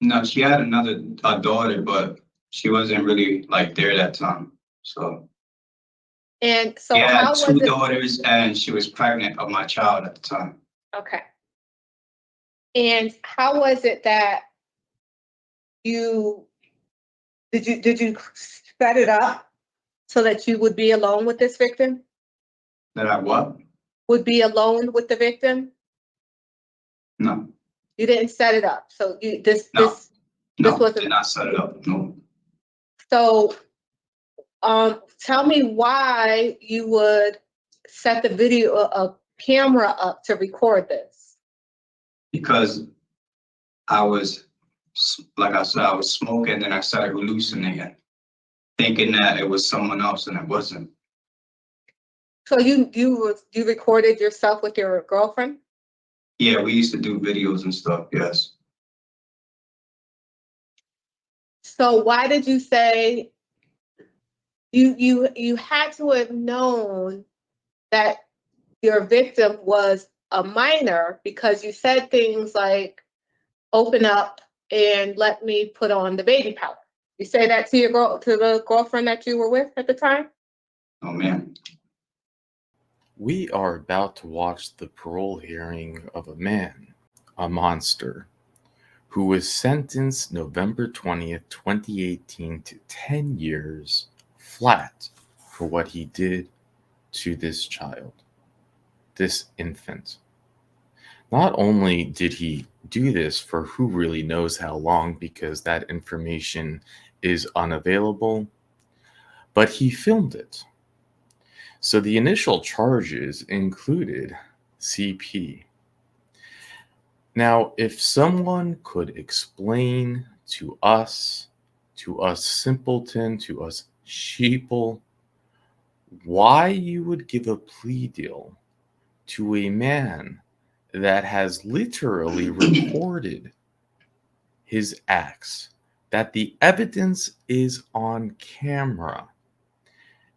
No, she had another daughter, but she wasn't really like there that time. So And so she had how two was it? daughters, and she was pregnant of my child at the time. Okay. And how was it that you did you set it up so that you would be alone with this victim? That I what? Would be alone with the victim? No, You didn't set it up. So you this No. this no, this wasn't. did not set it up. No, So tell me why you would set the video a camera up to record this. because I was, like I said, I was smoking, and I started hallucinating, thinking that it was someone else, and it wasn't. So you recorded yourself with your girlfriend? Yeah, we used to do videos and stuff. Yes. So why did you say you had to have known that your victim was a minor because you said things like open up and let me put on the baby powder. You say that to the girlfriend that you were with at the time? Oh man. We are about to watch the parole hearing of a man, a monster, who was sentenced November 20th, 2018 to 10 years flat for what he did to this child, this infant. Not only did he do this for who really knows how long, because that information is unavailable, but he filmed it. So the initial charges included CP. Now, if someone could explain to us simpleton, to us sheeple, why you would give a plea deal to a man that has literally recorded his acts, that the evidence is on camera.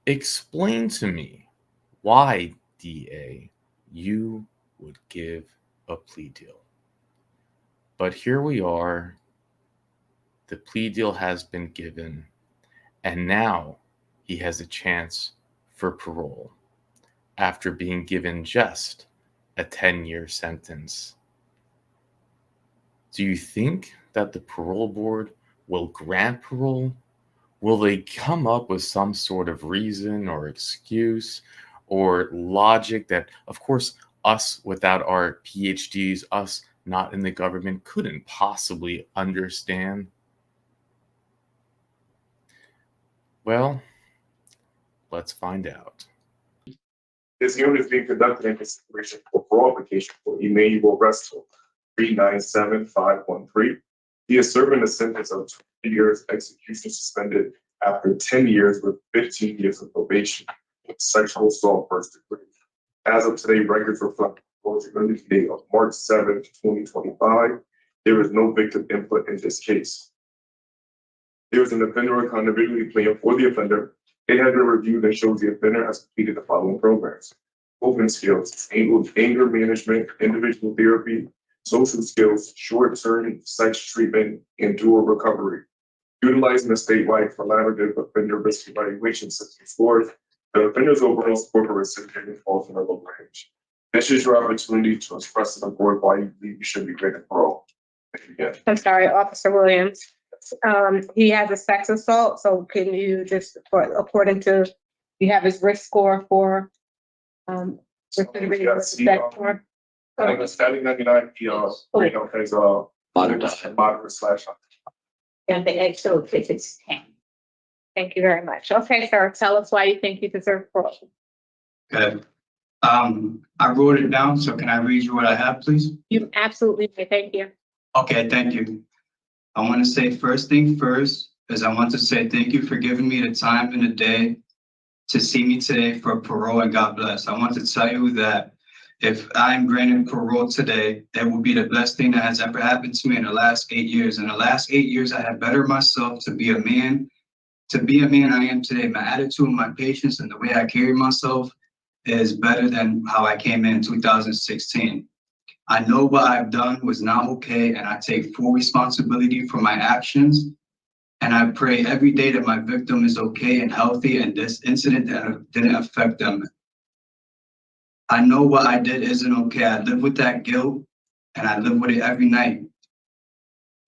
Explain to me why, DA, you would give a plea deal. But here we are. The plea deal has been given, and now he has a chance for parole after being given just a 10-year sentence. Do you think that the parole board will grant parole? Will they come up with some sort of reason or excuse or logic that, of course, us without our PhDs, us not in the government, couldn't possibly understand? Well, let's find out. This hearing is being conducted in consideration for parole application for Emanuel Resto 397513. He is serving a sentence of 20 years execution suspended after 10 years with 15 years of probation with sexual assault first degree. As of today, records reflect the date of March 7th, 2025. There is no victim input in this case. There is an offender accountability plan for the offender. It has been reviewed and shows the offender has completed the following programs: coping skills, anger management, individual therapy, social skills, short-term sex treatment, and dual recovery. Utilizing a statewide collaborative offender risk evaluation system scores, the offender's overall score for recidivity falls in the low range. This is your opportunity to express to the board why you believe you should be granted parole. Thank you again. I'm sorry, Officer Williams. He has a sex assault, so can you just, according to, you have his risk score for recidivity with sex score? Like a static 99 radar has a moderate slash. And the exo it's 10. Thank you very much. Okay, sir, tell us why you think you deserve parole. Okay. I wrote it down, so can I read you what I have, please? You absolutely may. Thank you. Okay, thank you. I want to say first thing first is I want to say thank you for giving me the time in the day to see me today for parole, and God bless. I want to tell you that if I'm granted parole today, it will be the best thing that has ever happened to me in the last 8 years. In the last 8 years, I have bettered myself to be a man I am today. My attitude, my patience, and the way I carry myself is better than how I came in 2016. I know what I've done was not okay, and I take full responsibility for my actions. And I pray every day that my victim is okay and healthy, and this incident didn't affect them. I know what I did isn't okay. I live with that guilt, and I live with it every night.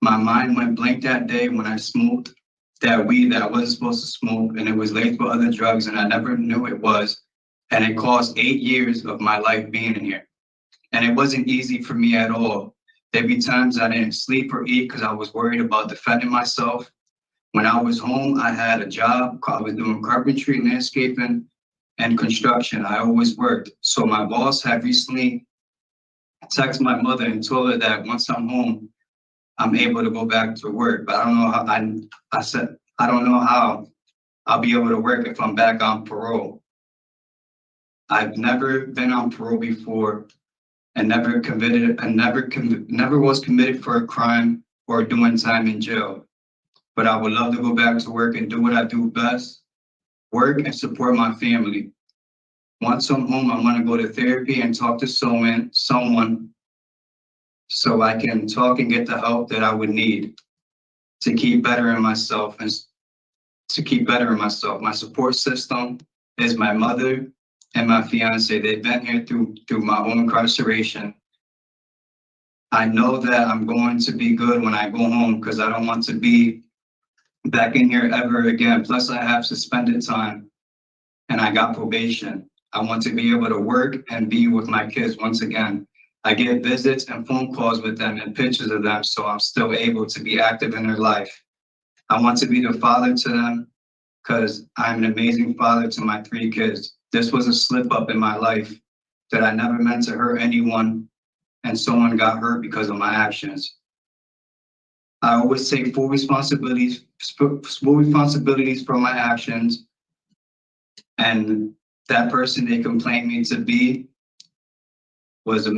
My mind went blank that day when I smoked that weed that I wasn't supposed to smoke, and it was laced with other drugs, and I never knew it was. And it cost 8 years of my life being in here. And it wasn't easy for me at all. There'd be times I didn't sleep or eat because I was worried about defending myself. When I was home, I had a job. I was doing carpentry, landscaping, and construction. I always worked. So my boss had recently texted my mother and told her that once I'm home, I'm able to go back to work. But I don't know how, I said, I don't know how I'll be able to work if I'm back on parole. I've never been on parole before and never was committed for a crime or doing time in jail. But I would love to go back to work and do what I do best, work and support my family. Once I'm home, I want to go to therapy and talk to someone so I can talk and get the help that I would need to keep bettering myself and to keep bettering myself. My support system is my mother and my fiance. They've been here through my home incarceration. I know that I'm going to be good when I go home because I don't want to be back in here ever again. Plus, I have suspended time and I got probation. I want to be able to work and be with my kids once again. I get visits and phone calls with them and pictures of them, so I'm still able to be active in their life. I want to be the father to them because I'm an amazing father to my 3 kids. This was a slip up in my life that I never meant to hurt anyone, and someone got hurt because of my actions. I always take full responsibilities for my actions, and that person they complained me to be was a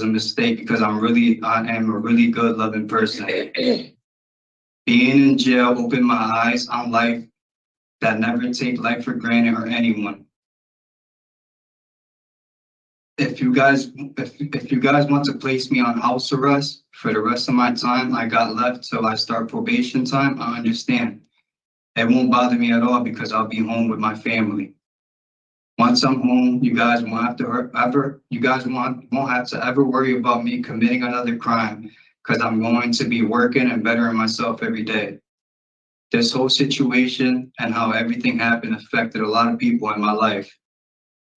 mistake because I am a really good, loving person. Being in jail opened my eyes on life, that never take life for granted or anyone. If you guys want to place me on house arrest for the rest of my time I got left till I start probation time, I understand. It won't bother me at all because I'll be home with my family. Once I'm home, you guys won't have to ever worry about me committing another crime because I'm going to be working and bettering myself every day. This whole situation and how everything happened affected a lot of people in my life,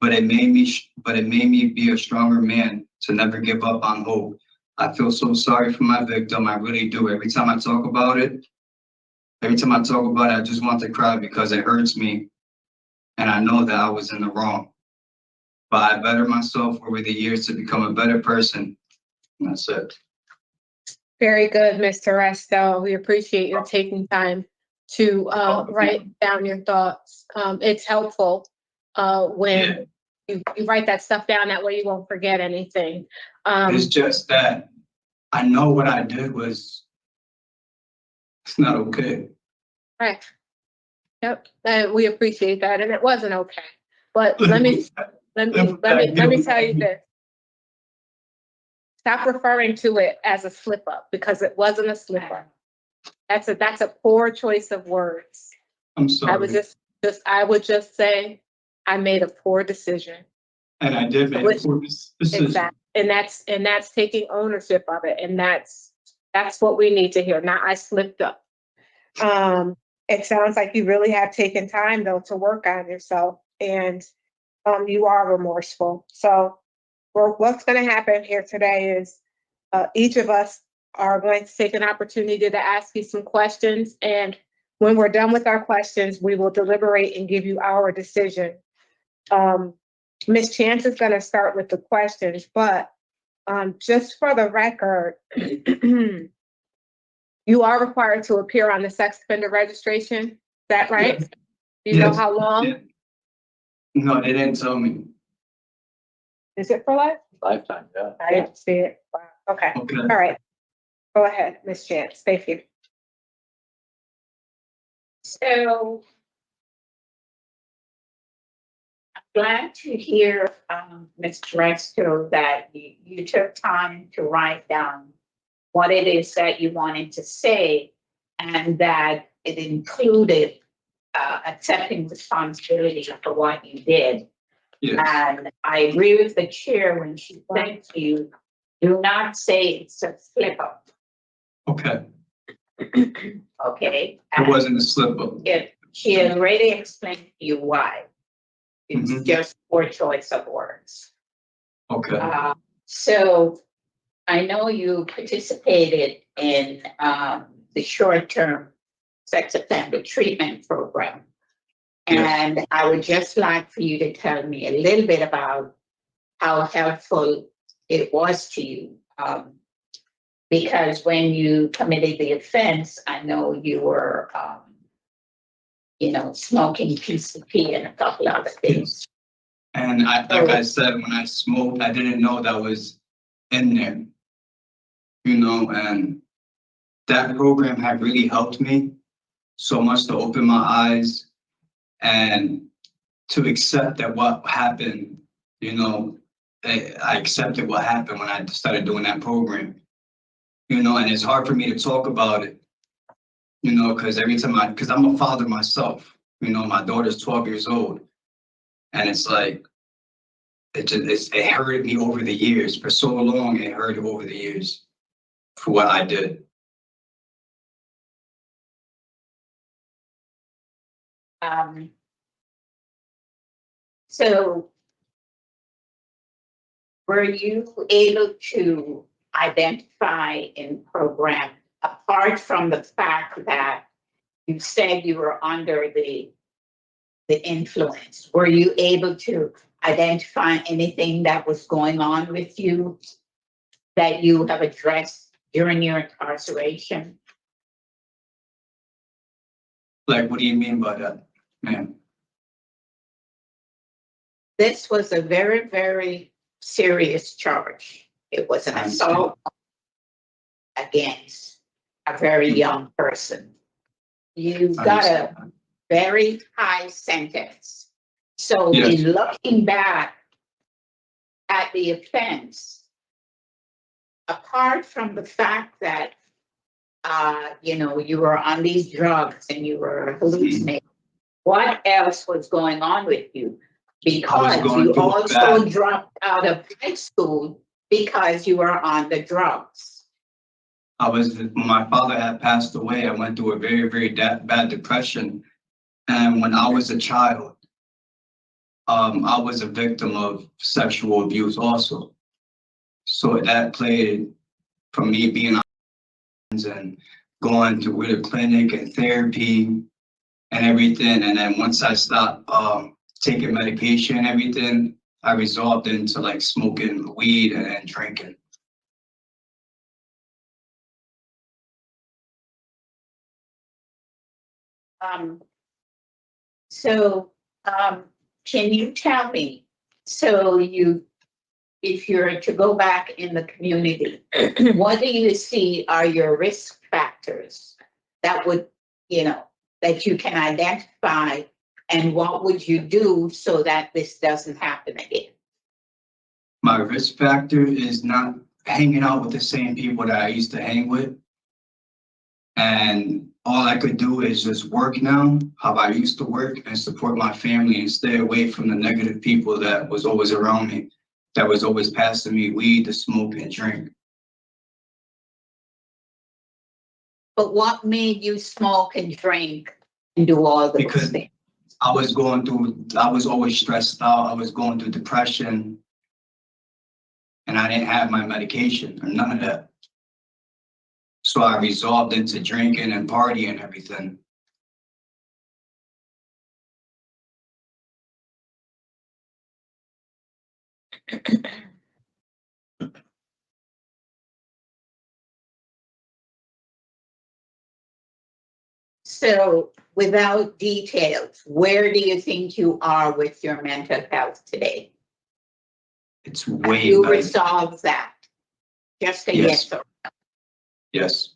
but it made me be a stronger man to never give up on hope. I feel so sorry for my victim. I really do. Every time I talk about it, I just want to cry because it hurts me. And I know that I was in the wrong. But I bettered myself over the years to become a better person. And that's it. Very good, Mr. Resto. We appreciate you taking time to write down your thoughts. It's helpful when you write that stuff down. That way you won't forget anything. It's just that I know what I did was, it's not okay. Right. Yep. And we appreciate that. And it wasn't okay. But let me tell you this. Stop referring to it as a slip up because it wasn't a slip up. That's a poor choice of words. I'm sorry. I would just say I made a poor decision. And I did make a poor decision. Exactly. And that's taking ownership of it. And that's what we need to hear. Not I slipped up. It sounds like you really have taken time though to work on yourself, and you are remorseful. So what's going to happen here today is each of us are going to take an opportunity to ask you some questions. And when we're done with our questions, we will deliberate and give you our decision. Ms. Chance is going to start with the questions, but just for the record, you are required to appear on the sex offender registration. Is that right? Yes. Do you know how long? Yeah. No, they didn't tell me. Is it for life? Lifetime, yeah. I didn't see it. Wow. Okay. Okay. All right. Go ahead, Ms. Chance. Thank you. So glad to hear, Mr. Resto, that you took time to write down what it is that you wanted to say, and that it included accepting responsibility for what you did. Yes, And I agree with the chair when she said to you, do not say it's a slip up, okay. okay? It wasn't a slip up. She already explained to you why. It's Mhm. just poor choice of words. Okay, So I know you participated in the short-term sex offender treatment program. Yes. And I would just like for you to tell me a little bit about how helpful it was to you. Because when you committed the offense, I know you were, smoking PCP and a couple other things. and like I said, when I smoked, I didn't know that was in there, and that program had really helped me so much to open my eyes and to accept that what happened, I accepted what happened when I started doing that program, and it's hard for me to talk about it, because because I'm a father myself, my daughter's 12 years old, and it's like, it hurt me over the years. For so long, it hurt over the years for what I did. So were you able to identify in program, apart from the fact that you said you were under the influence, were you able to identify anything that was going on with you that you have addressed during your incarceration? Like, what do you mean by that, ma'am? This was a very, very serious charge. It was an assault against a very young person. You got a very high sentence. So Yes. in looking back at the offense, apart from the fact that you were on these drugs and you were hallucinating, what else was going on with you? Because you also dropped out of high school because you were on the drugs. When my father had passed away, I went through a very, very bad depression. And when I was a child, I was a victim of sexual abuse also. So that played for me being on and going to the clinic and therapy and everything. And then once I stopped taking medication and everything, I resolved into like smoking weed and drinking. Can you tell me, if you're to go back in the community, what do you see are your risk factors that would, that you can identify, and what would you do so that this doesn't happen again? My risk factor is not hanging out with the same people that I used to hang with. And all I could do is just work now, how I used to work, and support my family and stay away from the negative people that was always around me, that was always passing me weed to smoke and drink. But what made you smoke and drink and do all those Because things? I was always stressed out. I was going through depression, and I didn't have my medication or none of that. So I resolved into drinking and partying and everything. So without details, where do you think you are with your mental health today? It's way You better. resolve that? Just a Yes. yes or no? Yes.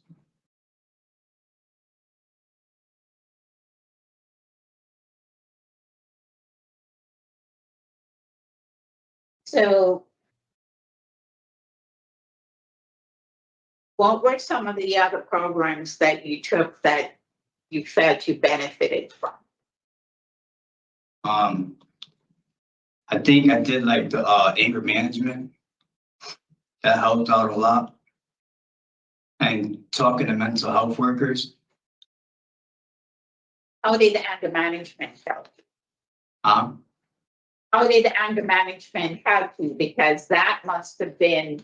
So what were some of the other programs that you took that you felt you benefited from? I think I did like the anger management. That helped out a lot. And talking to mental health workers. How did the anger management help? Um, How did the anger management help you? Because that must have been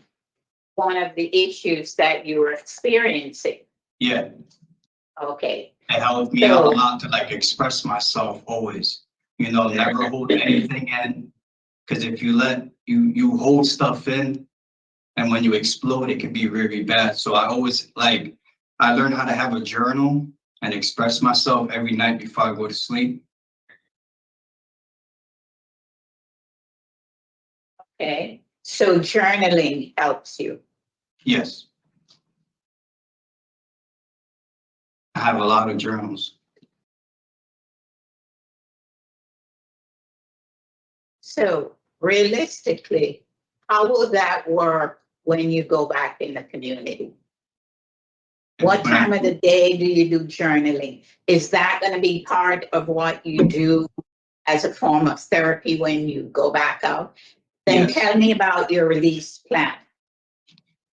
one of the issues that you were experiencing. yeah, Okay, it helped me out a lot to like express myself always. You know, never hold anything in. Because if you let you hold stuff in, and when you explode, it can be really bad. So I always I learned how to have a journal and express myself every night before I go to sleep. okay. So journaling helps you. Yes. I have a lot of journals. So realistically, how will that work when you go back in the community? What When I- time of the day do you do journaling? Is that going to be part of what you do as a form of therapy when you go back out? Then Yes. tell me about your release plan.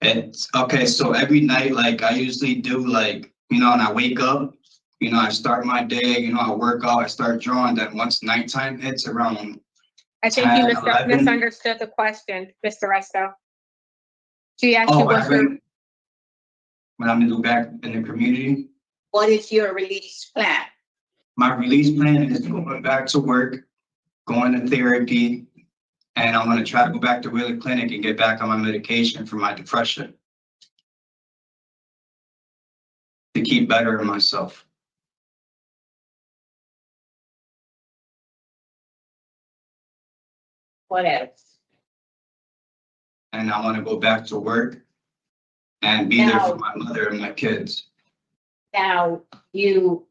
It's okay. So every night, like I usually do, like, you know, and I wake up, you know, I start my day, you know, I work out, I start drawing. Then once nighttime hits around, I think you 10, 11. misunderstood the question, Mr. Resto. She asked you oh, what's your, when I'm gonna go back in the community, What is your release plan? my release plan is going back to work, going to therapy, and I'm gonna try to go back to Wheeler Clinic and get back on my medication for my depression to keep bettering myself. What else? And I want to go back to work and be there for my mother and my kids. Now, you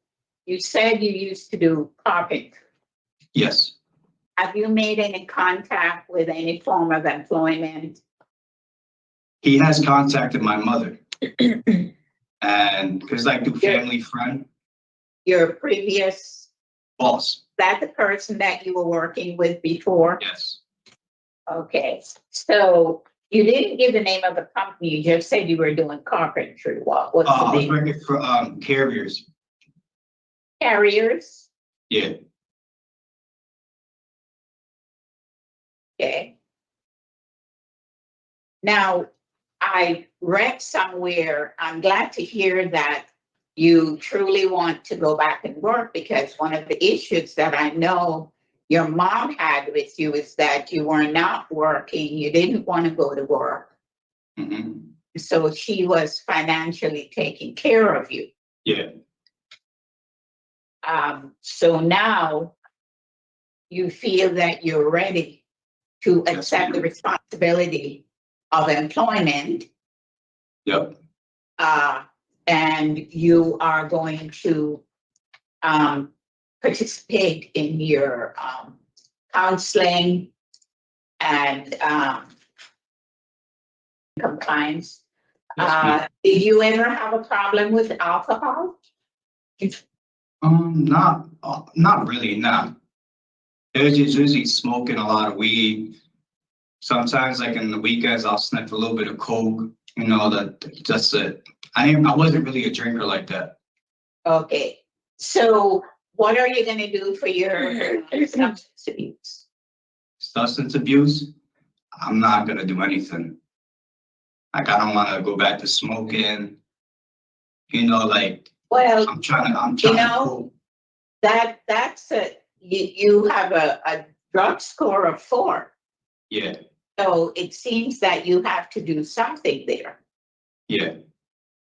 said you used to do carpentry. Yes. Have you made any contact with any form of employment? He has contacted my mother. And because like through family friend, Your previous, boss. that the person that you were working with before? Yes. Okay, so you didn't give the name of the company, you just said you were doing carpentry. What was I the was name? working for carriers. Carriers? Yeah. Okay. Now, I read somewhere, I'm glad to hear that you truly want to go back and work, because one of the issues that I know your mom had with you is that you were not working, you didn't want to go to work. Mm-hmm. So she was financially taking care of you. Yeah. So now you feel that you're ready to accept the responsibility of employment. Yep. And you are going to participate in your counseling and compliance. Yes, Did you ever have a problem with alcohol? not really, nah. It was just usually smoking a lot of weed. Sometimes like in the weekends I'll sniff a little bit of coke, you know, that's it. I wasn't really a drinker like that. Okay, so what are you going to do for your substance abuse? Substance abuse, I'm not gonna do anything. Like I don't wanna go back to smoking, you know, like Well, I'm trying you to know, cope. that's you have a drug score of 4. Yeah, So it seems that you have to do something there. yeah.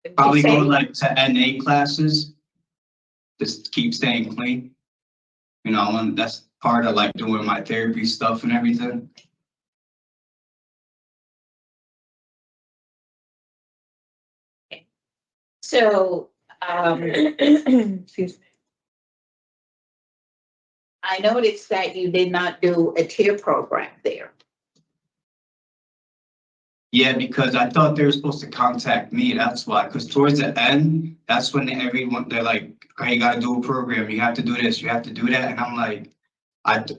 Would you Probably say? go like to NA classes, just keep staying clean. You know, that's part of like doing my therapy stuff and everything. So, excuse me. I noticed that you did not do a tier program there. Yeah, because I thought they were supposed to contact me. That's why. Because towards the end, that's when they're like, "Hey, you got to do a program. You have to do this. You have to do that." And I'm like,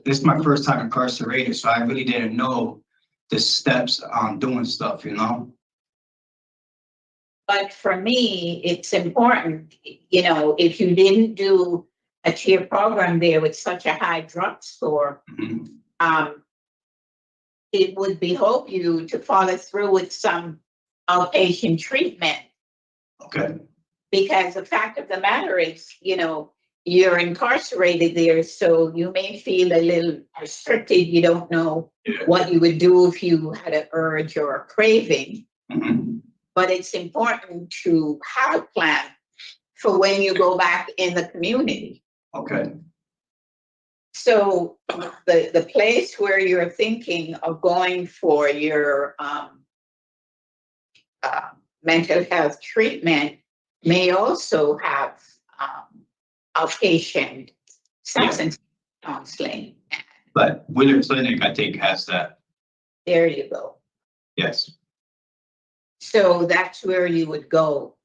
this is my first time incarcerated, so I really didn't know the steps on doing stuff. You know. But for me, it's important, you know, if you didn't do a tier program there with such a high drug score, Mhm. it would behoove you to follow through with some outpatient treatment. Okay. Because the fact of the matter is, you know, you're incarcerated there, so you may feel a little restricted. You don't know Yeah. what you would do if you had an urge or a craving. Mhm. But it's important to have a plan for when you go back in the community. Okay. So the place where you're thinking of going for your mental health treatment may also have outpatient substance counseling. But Willard Clinic, I think, has that. There you go. Yes. So that's where you would go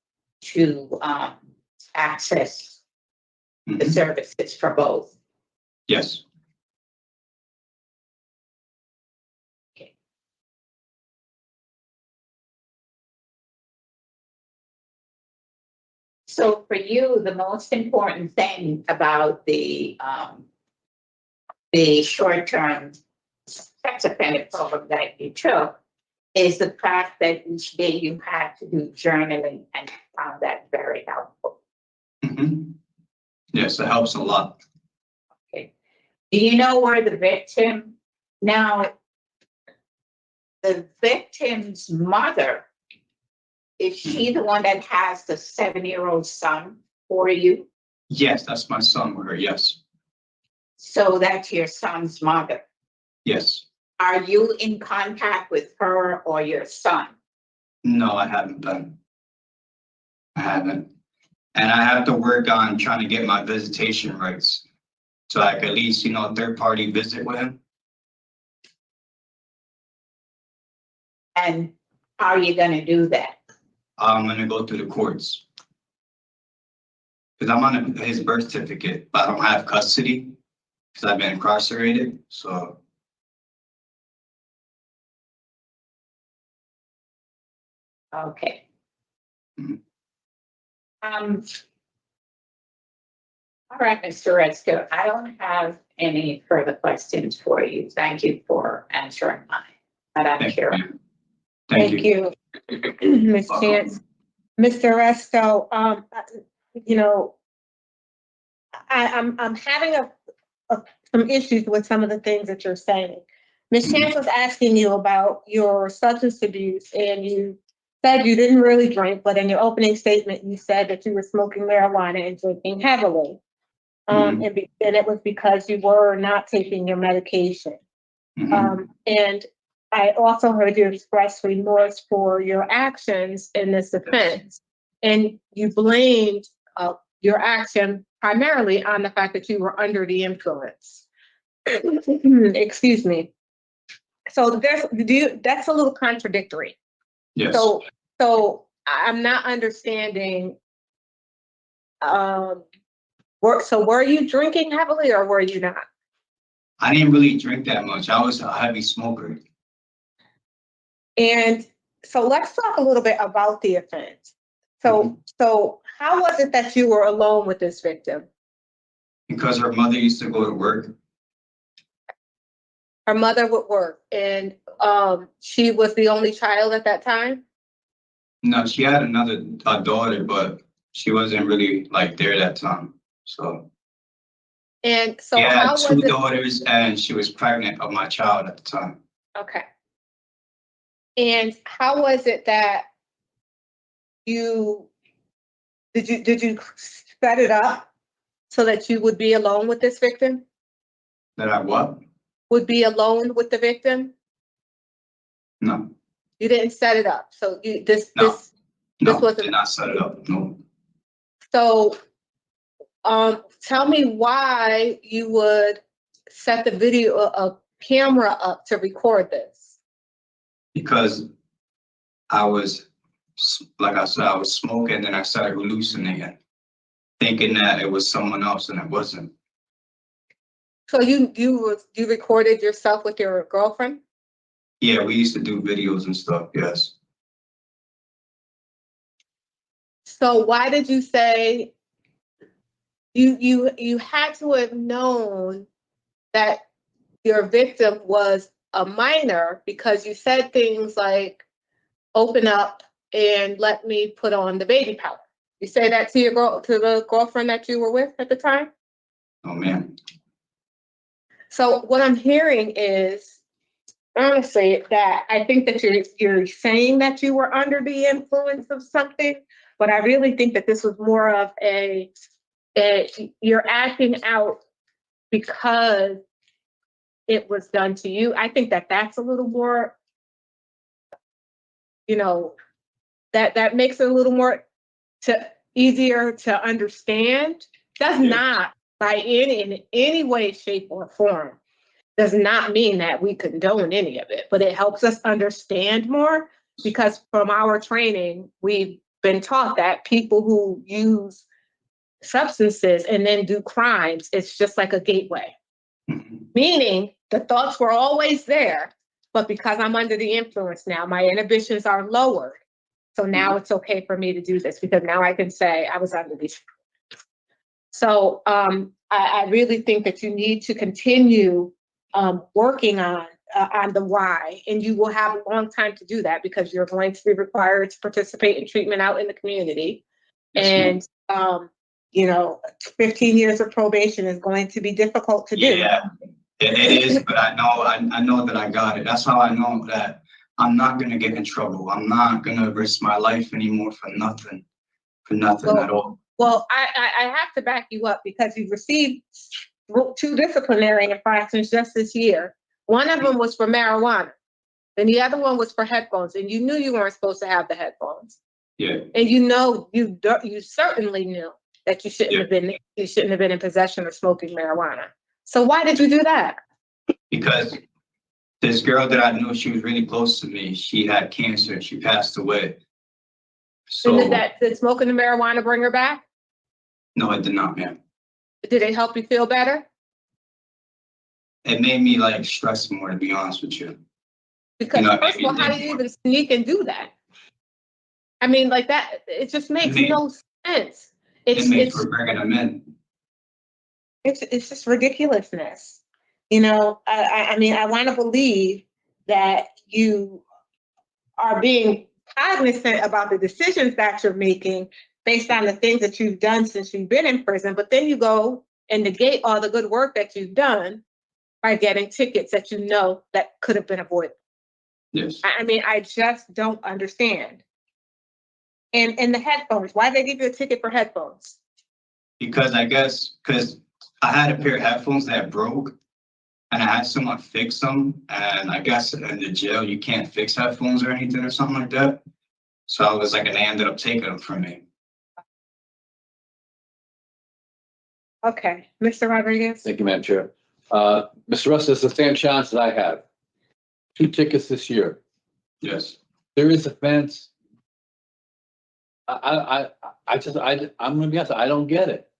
to access the Mhm. services for both. Yes. So for you, the most important thing about the short-term sex offender program that you took is the fact that each day you had to do journaling, and I found that very helpful. Mhm. Yes, it helps a lot. Okay. Do you know where the victim, now, the victim's mother, is she the one that has the 7-year-old son for you? Yes, that's my son with her. Yes. So that's your son's mother. Yes. Are you in contact with her or your son? No, I haven't been. I haven't. And I have to work on trying to get my visitation rights. So I can at least, third party visit with him. And how are you gonna do that? I'm gonna go through the courts. Because I'm on his birth certificate, but I don't have custody because I've been incarcerated. So Okay. Mhm. All right, Mr. Resto, I don't have any further questions for you. Thank you for answering mine. Madam thank Chair. you. Thank you. Ms. Chance. Mr. Resto, you know, I'm having some issues with some of the things that you're saying. Ms. Chance was asking you about your substance abuse, and you said you didn't really drink, but in your opening statement, you said that you were smoking marijuana and drinking heavily. And it was because you were not taking your medication. Mhm. And I also heard you express remorse for your actions in this offense. And you blamed your action primarily on the fact that you were under the influence. Excuse me. So that's a little contradictory. Yes. So I'm not understanding. Were you drinking heavily or were you not? I didn't really drink that much. I was a heavy smoker. And so let's talk a little bit about the offense. So how was it that you were alone with this victim? Because her mother used to go to work. Her mother would work, and she was the only child at that time? No, she had a daughter, but she wasn't really like there that time. So And so she had how was two it? daughters, and she was pregnant of my child at the time. Okay. And how was it that did you set it up so that you would be alone with this victim? That I what? Would be alone with the victim? No, You didn't set it up. So this no, wasn't. did not set it up. No. So tell me why you would set the video, a camera up to record this. Because I was, like I said, I was smoking and I started hallucinating, thinking that it was someone else and it wasn't. So you recorded yourself with your girlfriend? Yeah, we used to do videos and stuff, yes. So why did you say you had to have known that your victim was a minor because you said things like, open up and let me put on the baby powder. You say that to to the girlfriend that you were with at the time? Oh, man. So what I'm hearing is, honestly, that I think that you're saying that you were under the influence of something, but I really think that this was more of you're acting out because it was done to you. I think that that's a little more, that makes it a little more easier to understand. Does Yeah. not in any way, shape, or form does not mean that we condone any of it, but it helps us understand more because from our training, we've been taught that people who use substances and then do crimes, it's just like a gateway. Mhm. Meaning the thoughts were always there, but because I'm under the influence now, my inhibitions are lowered. So now it's okay for me to do this because now I can say I was under these. So I really think that you need to continue working on the why, and you will have a long time to do that because you're going to be required to participate in treatment out in the community. Yes, And 15 years of probation is going to be difficult to do. yeah, it is, but I know that I got it. That's how I know that I'm not gonna get in trouble. I'm not gonna risk my life anymore for nothing at all. Well, I have to back you up because you've received 2 disciplinary infractions just this year. One of them was for marijuana, and the other one was for headphones, and you knew you weren't supposed to have the headphones. Yeah, And you certainly knew that you shouldn't have been in possession of smoking marijuana. So why did you do that? because this girl that I knew, she was really close to me. She had cancer. She passed away. So And did smoking the marijuana bring her back? no, it did not, man. Did it help you feel better? It made me like stress more, to be honest with you. Because It made first of me all, how think do you more. even sneak and do that? I mean, like that, it just makes no sense. It makes for bringing them in. It's just ridiculousness. I mean, I want to believe that you are being cognizant about the decisions that you're making based on the things that you've done since you've been in prison, but then you go and negate all the good work that you've done by getting tickets that you know that could have been avoided. Yes. I mean, I just don't understand. And the headphones, why did they give you a ticket for headphones? Because I had a pair of headphones that broke and I had someone fix them. And I guess in the jail, you can't fix headphones or anything or something like that. So I was like, and they ended up taking them from me. Okay, Mr. Rodriguez. Thank you, Madam Chair. Mr. Russ, it's the same chance that I have. 2 tickets this year. Yes. Serious offense. I'm gonna be honest, I don't get it.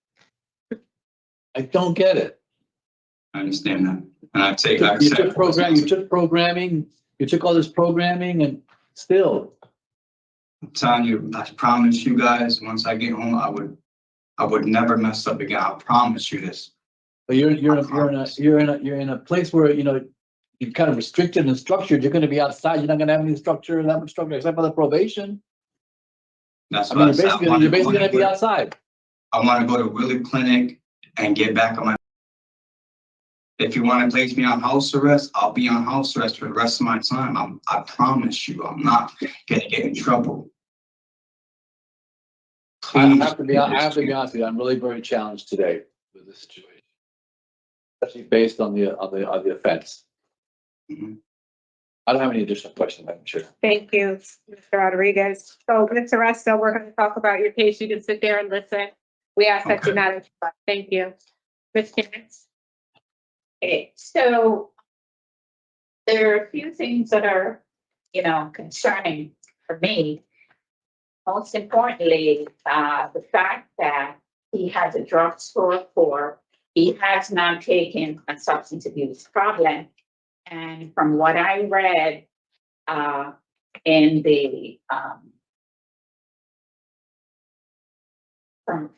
I don't get it. I understand that. And You took programming, you took all this programming and still. I'm telling you, I promise you guys, once I get home, I would never mess up again. I promise you this. But you're in a place where, you're kind of restricted and structured. You're gonna be outside. You're not gonna have any structure, that much structure, except for the probation. That's I what mean, I said. you're basically gonna be outside. I want to go to Willie Clinic and get back on my. If you want to place me on house arrest, I'll be on house arrest for the rest of my time. I promise you, I'm not gonna get in trouble. I have to be honest with you. I'm really very challenged today with this situation, especially based on the offense. Mhm. I don't have any additional questions, Madam Chair. Thank you, Mr. Rodriguez. So, Mr. Resto, we're going to talk about your case. You can sit there and listen. We ask that you not interrupt. Thank you. Ms. Kenneth. Okay, so there are a few things that are, concerning. for me, most importantly, the fact that he has a drug score of 4, he has not taken a substance abuse problem. And from what I read in the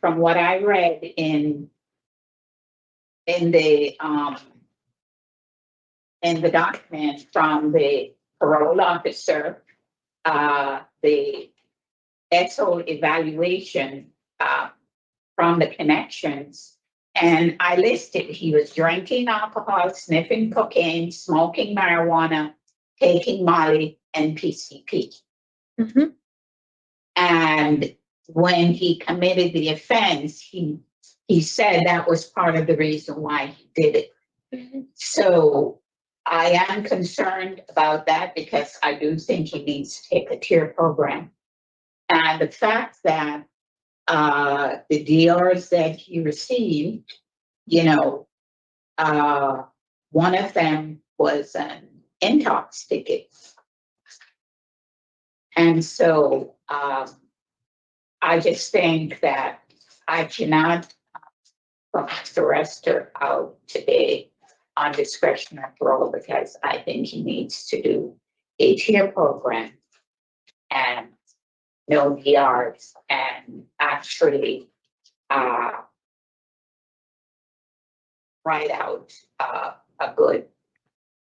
from what I read in the document from the parole officer, the EXO evaluation from the connections, and I listed he was drinking alcohol, sniffing cocaine, smoking marijuana, taking Molly and PCP. Mhm. And when he committed the offense, he said that was part of the reason why he did it. Mhm. So I am concerned about that because I do think he needs to take a tier program. And the fact that the DRs that he received, one of them was an intox ticket. And so I just think that I cannot put the Resto out today on discretionary parole because I think he needs to do a tier program and no DRs and actually write out a good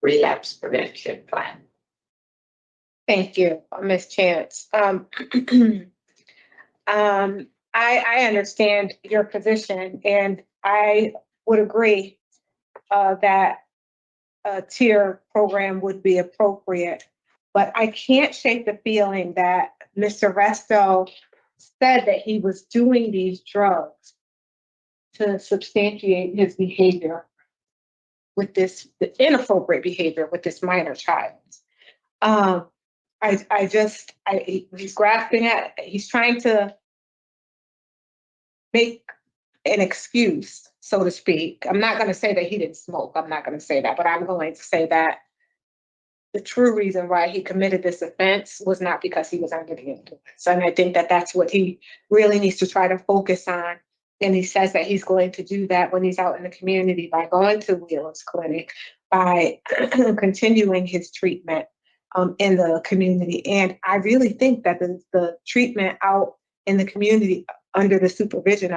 relapse prevention plan. Thank you, Ms. Chance. I understand your position, and I would agree that a tier program would be appropriate. But I can't shake the feeling that Mr. Resto said that he was doing these drugs to substantiate his behavior with this the inappropriate behavior with this minor child. He's grasping at, he's trying to make an excuse, so to speak. I'm not going to say that he didn't smoke. I'm not going to say that, but I'm going to say that the true reason why he committed this offense was not because he was under the influence. And I think that that's what he really needs to try to focus on. And he says that he's going to do that when he's out in the community by going to Wheeler's Clinic, by continuing his treatment in the community. And I really think that the treatment out in the community under the supervision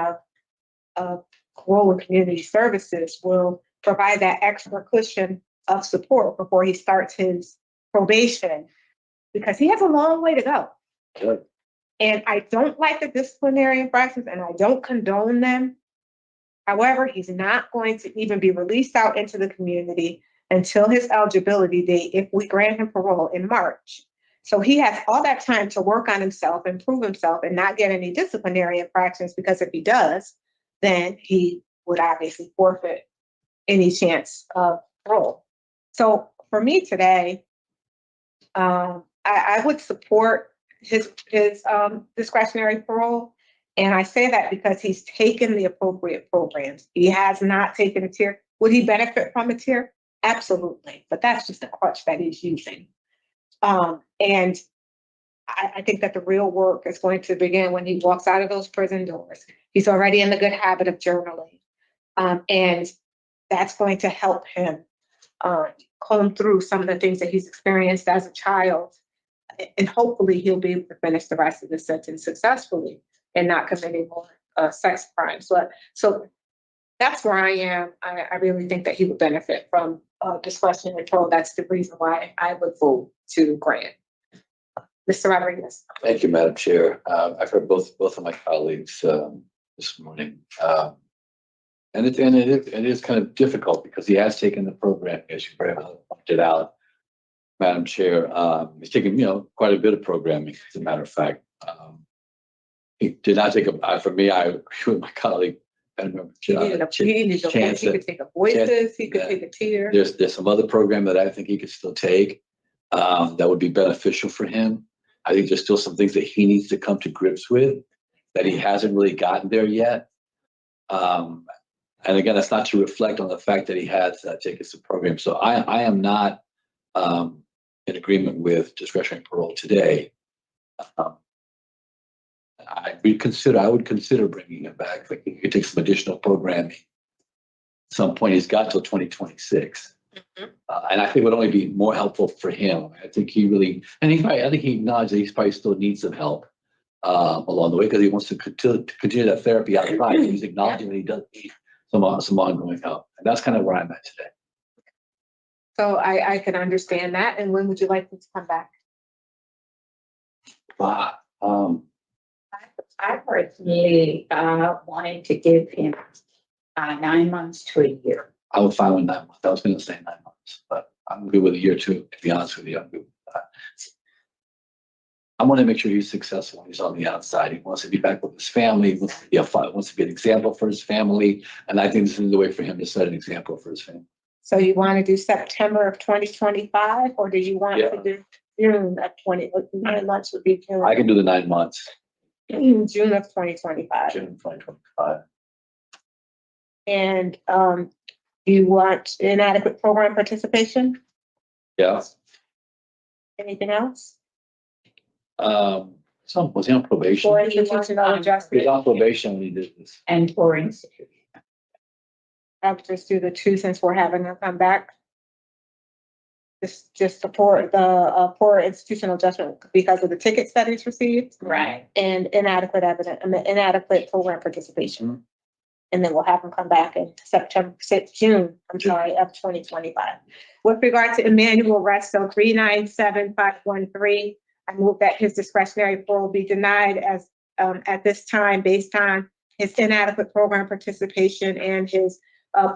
of Parole and Community Services will provide that extra cushion of support before he starts his probation, because he has a long way to go. Good. And I don't like the disciplinary infractions and I don't condone them. However, he's not going to even be released out into the community until his eligibility date if we grant him parole in March. So he has all that time to work on himself, improve himself, and not get any disciplinary infractions, because if he does, then he would obviously forfeit any chance of parole. So for me today, I would support his discretionary parole. And I say that because he's taken the appropriate programs. He has not taken a tier. Would he benefit from a tier? Absolutely. But that's just a crutch that he's using. And I think that the real work is going to begin when he walks out of those prison doors. He's already in the good habit of journaling. And that's going to help him comb through some of the things that he's experienced as a child. And hopefully he'll be able to finish the rest of the sentence successfully and not committing more sex crimes. So that's where I am. I really think that he would benefit from discretionary parole. That's the reason why I would vote to grant. Mr. Rodriguez. Thank you, Madam Chair. I've heard both of my colleagues this morning. And it is kind of difficult because he has taken the program, as you very well pointed out, Madam Chair. He's taken, quite a bit of programming, as a matter of fact. He did not take for me, I agree with my colleague. I remember He could take a voices, he could take a tier. There's some other program that I think he could still take that would be beneficial for him. I think there's still some things that he needs to come to grips with that he hasn't really gotten there yet. And again, that's not to reflect on the fact that he has taken some programs. So I am not in agreement with discretionary parole today. I would consider bringing him back. Like, he could take some additional programming. At some point, he's got till 2026. And I think it would only be more helpful for him. I think he really, I think he acknowledged that he probably still needs some help along the way, because he wants to continue that therapy outside. He's acknowledging that he does need some ongoing help. And that's kind of where I'm at today. So I can understand that. And when would you like me to come back? Wow. I personally wanted to give him 9 months to a year. I was fine with 9 months. I was going to say 9 months, but I'm good with a year too, to be honest with you. I'm good with that. I want to make sure he's successful when he's on the outside. He wants to be back with his family. He wants to be an example for his family. And I think this is the way for him to set an example for his family. So you want to do September of 2025, or do you want to do June of 9 months would be June? I can do the 9 months. June of 2025. June 2025. And you want inadequate program participation? Yeah. Anything else? Was he on probation? Or institutional He adjustment? was on probation when he did this. And for institution. I'll just do the two since we're having them come back. Just support the poor institutional adjustment because of the tickets that he's received. Right. And inadequate program participation. And then we'll have them come back in June of 2025. With regard to Emanuel Resto 397513, I move that his discretionary parole be denied as at this time based on his inadequate program participation and his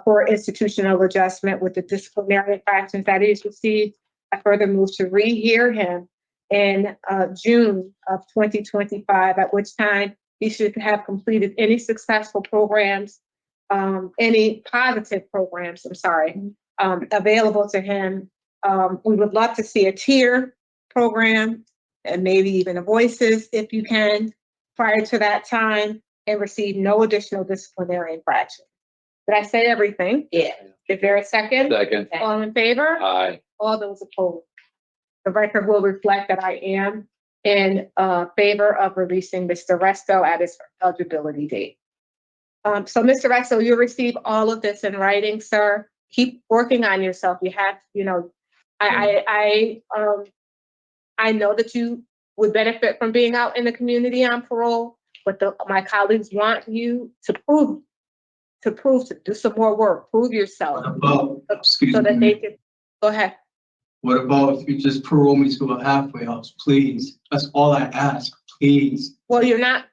poor institutional adjustment with the disciplinary infractions that he's received. I further move to rehear him in June of 2025, at which time he should have completed any successful programs, any positive programs, available to him. We would love to see a tier program and maybe even a voices if you can prior to that time, and receive no additional disciplinary infractions. Did I say everything? Yeah. Is there a second? Second. All in favor? Aye. All those opposed? The record will reflect that I am in favor of releasing Mr. Resto at his eligibility date. So Mr. Resto, you'll receive all of this in writing, sir. Keep working on yourself. You have, I know that you would benefit from being out in the community on parole, but my colleagues want you to do some more work, prove yourself. What about, excuse so that me, they can, go ahead. what about if you just parole me to a halfway house, please? That's all I ask, please. Well, you're not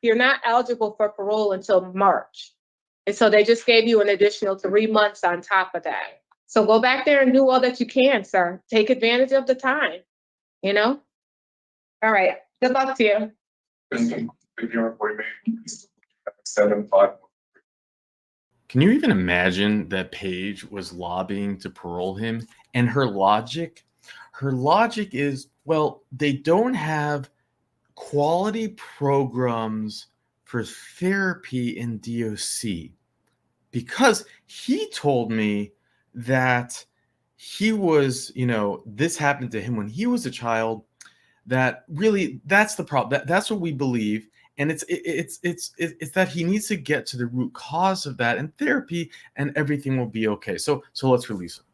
eligible for parole until March. And so they just gave you an additional 3 months on top of that. So go back there and do all that you can, sir. Take advantage of the time, All right, good luck to you. Can you even imagine that Paige was lobbying to parole him? And her logic is, well, they don't have quality programs for therapy in DOC, because he told me that he was, this happened to him when he was a child, that really that's the problem. That's what we believe. And it's that he needs to get to the root cause of that in therapy, and everything will be okay. So let's release him.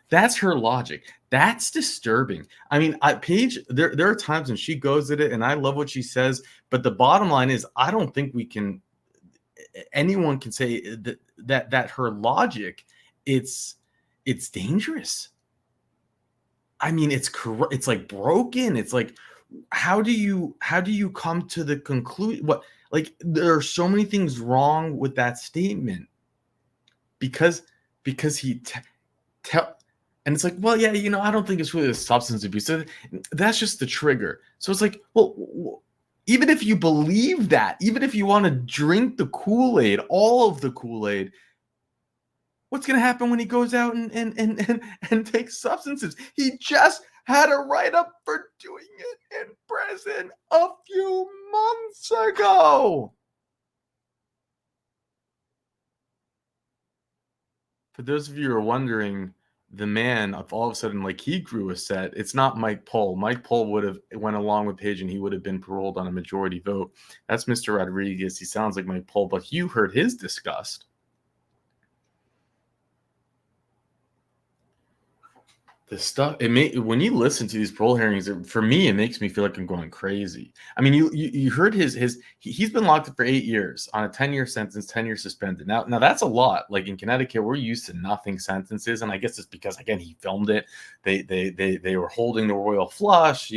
That's her logic. That's disturbing. I mean, Paige, there are times when she goes at it, and I love what she says. But the bottom line is, I don't think anyone can say that her logic, it's dangerous. I mean, it's like broken. It's like, how do you come to the conclusion? There are so many things wrong with that statement because he and it's like, well, yeah, I don't think it's really a substance abuse. So that's just the trigger. So it's like, well, even if you believe that, even if you want to drink the Kool-Aid, all of the Kool-Aid, what's going to happen when he goes out and takes substances? He just had a write-up for doing it in prison a few months ago. For those of you who are wondering the man, of all of a sudden, like, he grew a set. It's not Mike Pohl. Mike Pohl would have went along with Page and he would have been paroled on a majority vote. That's Mr. Rodriguez. He sounds like Mike Pohl, but you heard his disgust. The stuff when you listen to these parole hearings, for me, it makes me feel like I'm going crazy. I mean, you heard he's been locked up for 8 years on a 10-year sentence, 10 years suspended. Now that's a lot. Like in Connecticut, we're used to nothing sentences, and I guess it's because again he filmed it. They were holding the royal flush.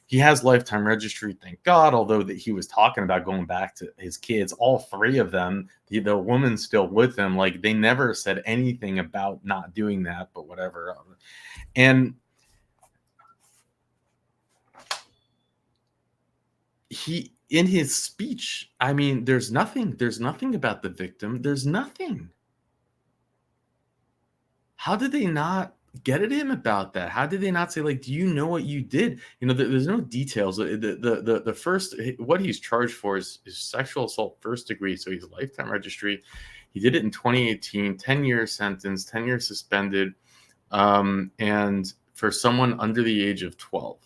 He has lifetime registry, thank God. Although that he was talking about going back to his kids, all 3 of them, the woman's still with him. Like they never said anything about not doing that, but whatever. And he, in his speech, I mean, there's nothing about the victim. There's nothing. How did they not get at him about that? How did they not say, like, do you know what you did? There's no details. The first, what he's charged for is sexual assault 1st degree. So he's lifetime registry. He did it in 2018, 10-year sentence, 10 years suspended. And for someone under the age of 12.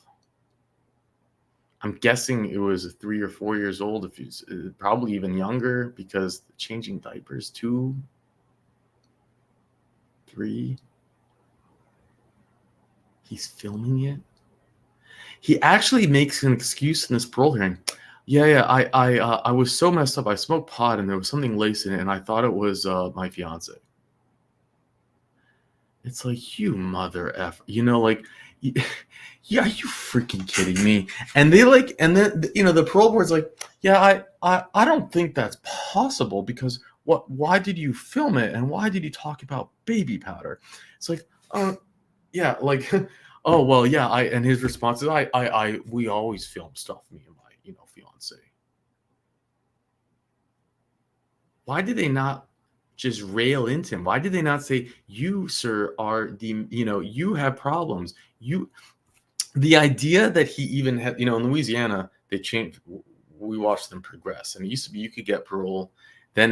I'm guessing it was 3 or 4 years old, if he's probably even younger, because changing diapers 2, 3. He's filming it. He actually makes an excuse in this parole hearing. Yeah, I was so messed up. I smoked pot and there was something laced in it, and I thought it was my fiance. It's like, you mother effer, like, yeah, are you freaking kidding me? And they like, and then the parole board's like, yeah, I don't think that's possible because why did you film it and why did you talk about baby powder? It's like, yeah, like, oh well, yeah, and his response is, we always film stuff, me and my fiance. Why did they not just rail into him? Why did they not say, you, sir, are you have problems? The idea that he even had, in Louisiana, they changed, we watched them progress. And it used to be you could get parole. Then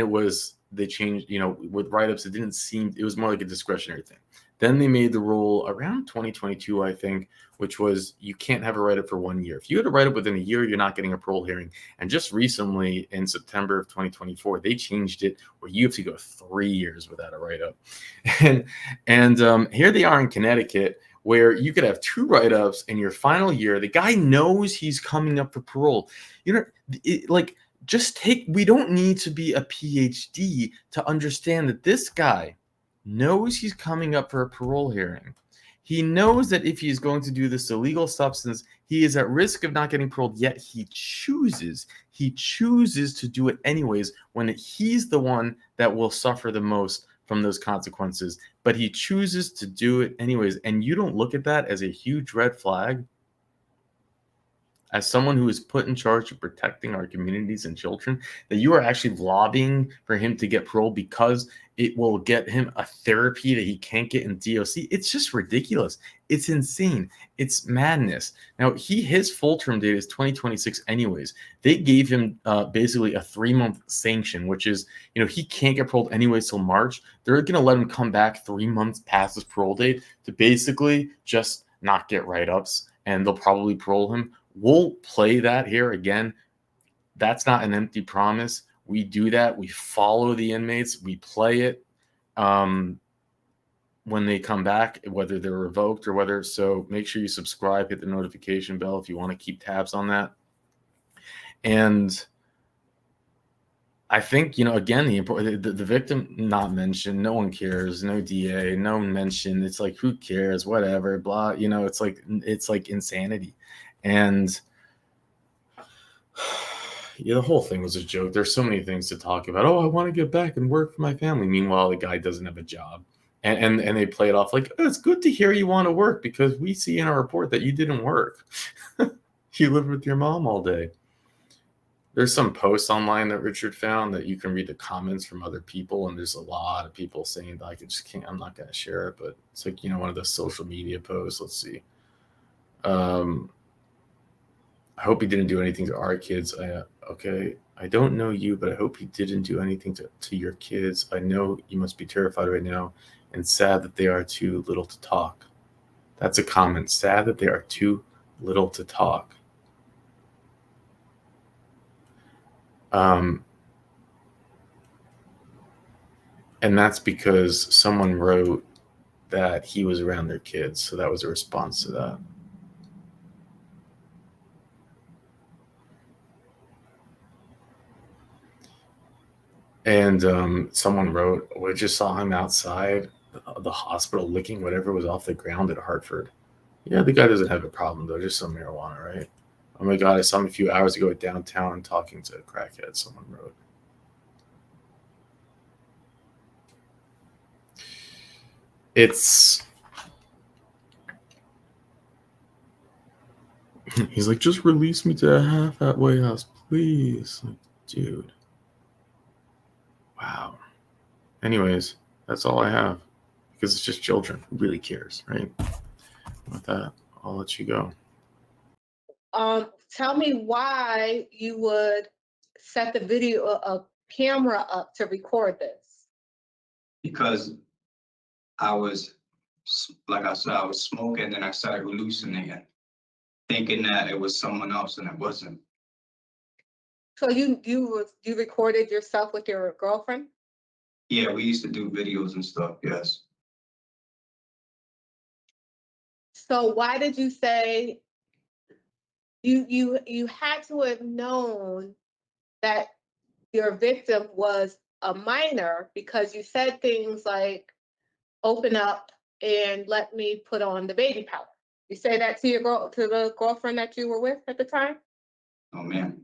they changed, with write-ups, it was more like a discretionary thing. Then they made the rule around 2022, I think, which was you can't have a write-up for 1 year. If you had a write-up within a year, you're not getting a parole hearing. And just recently, in September of 2024, they changed it where you have to go 3 years without a write-up. And here they are in Connecticut, where you could have 2 write-ups in your final year. The guy knows he's coming up for parole. We don't need to be a PhD to understand that this guy knows he's coming up for a parole hearing. He knows that if he's going to do this illegal substance, he is at risk of not getting paroled, yet he chooses to do it anyways when he's the one that will suffer the most from those consequences, but he chooses to do it anyways. And you don't look at that as a huge red flag? As someone who is put in charge of protecting our communities and children, that you are actually lobbying for him to get parole because it will get him a therapy that he can't get in DOC. It's just ridiculous. It's insane. It's madness. Now, his full term date is 2026 anyways. They gave him basically a 3-month sanction, which is, he can't get paroled anyways till March. They're going to let him come back 3 months past his parole date to basically just not get write-ups, and they'll probably parole him. We'll play that here again. That's not an empty promise. We do that. We follow the inmates. We play it when they come back, whether they're revoked or whether. So make sure you subscribe, hit the notification bell if you want to keep tabs on that. And I think, again, the victim not mentioned, no one cares, no DA, no one mentioned. It's like, who cares, whatever, blah, it's like insanity. And the whole thing was a joke. There's so many things to talk about. Oh, I want to get back and work for my family. Meanwhile, the guy doesn't have a job. And they play it off like, oh, it's good to hear you want to work because we see in our report that you didn't work. You lived with your mom all day. There's some posts online that Richard found that you can read the comments from other people. And there's a lot of people saying that I just can't, I'm not going to share it. But it's like, one of the social media posts. Let's see. I hope he didn't do anything to our kids. Okay, I don't know you, but I hope he didn't do anything to your kids. I know you must be terrified right now and sad that they are too little to talk. That's a comment. Sad that they are too little to talk. And that's because someone wrote that he was around their kids. So that was a response to that. And someone wrote, we just saw him outside the hospital licking whatever was off the ground at Hartford. Yeah, the guy doesn't have a problem, though. Just some marijuana, right? Oh my God, I saw him a few hours ago at downtown talking to a crackhead, someone wrote. He's like, just release me to a halfway house, please. Like, dude. Wow. Anyways, that's all I have. Because it's just children. Who really cares, right? With that, I'll let you go. Tell me why you would set the video, a camera up to record this. Because I was, like I said, I was smoking, and then I started hallucinating, thinking that it was someone else, and it wasn't. So you recorded yourself with your girlfriend? Yeah, we used to do videos and stuff, yes. So why did you say you had to have known that your victim was a minor because you said things like, open up and let me put on the baby powder. You say that to the girlfriend that you were with at the time? Oh, man.